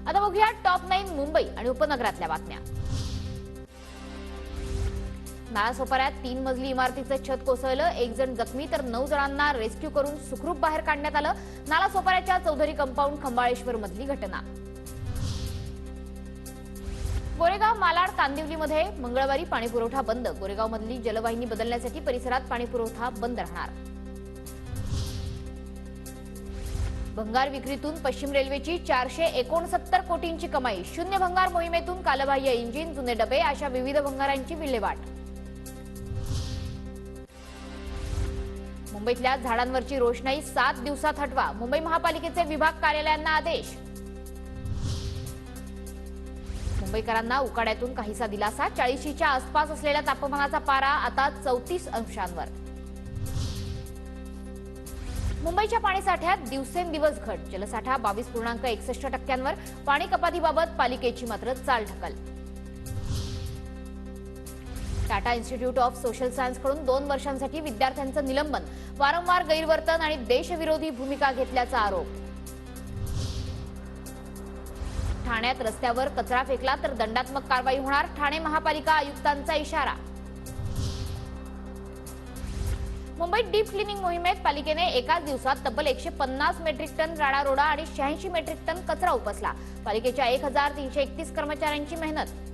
आता बघूया टॉप 9 मुंबई आणि उपनगरातल्या बातम्या। नालासोपाऱ्यात 3 मजली इमारतीचं छत कोसळलं, 1 जण जखमी तर 9 जणांना रेस्क्यू करून सुखरूप बाहेर काढण्यात आलं। नालासोपाऱ्याच्या चौधरी कंपाऊंड खंबाळेश्वर मधली घटना। गोरेगाव मालाड कांदिवलीमध्ये मंगळवारी पाणीपुरवठा बंद, गोरेगाव मधली जलवाहिनी बदलण्यासाठी परिसरात पाणीपुरवठा बंद राहणार। भंगार विक्रीतून पश्चिम रेल्वेची 469 कोटींची कमाई, शून्य भंगार मोहिमेतून कालबाह्य इंजिन, जुने डबे अशा विविध भंगारांची विल्हेवाट। मुंबईतल्या झाडांवरची रोषणाई 7 दिवसात हटवा, मुंबई महापालिकेचे विभाग कार्यालयांना आदेश। मुंबईकरांना उकाड्यातून काहीसा दिलासा, 40च्या आसपास असलेल्या तापमानाचा पारा आता 34 अंशांवर। मुंबईच्या पाणीसाठ्यात दिवसेंदिवस घट, जलसाठा 22.61%, पाणी कपातीबाबत पालिकेची मात्र चालढकल। टाटा इन्स्टिट्यूट ऑफ सोशल सायन्सकडून 2 वर्षांसाठी विद्यार्थ्यांचं निलंबन, वारंवार गैरवर्तन आणि देशविरोधी भूमिका घेतल्याचा आरोप। ठाण्यात रस्त्यावर कचरा फेकला तर दंडात्मक कारवाई होणार, ठाणे महापालिका आयुक्तांचा इशारा। मुंबईत डीप क्लिनिंग मोहिमेत पालिकेने एकाच दिवसात तब्बल 150 मेट्रिक टन राडारोडा आणि 86 मेट्रिक टन कचरा उपसला, पालिकेच्या 1331 कर्मचाऱ्यांची मेहनत।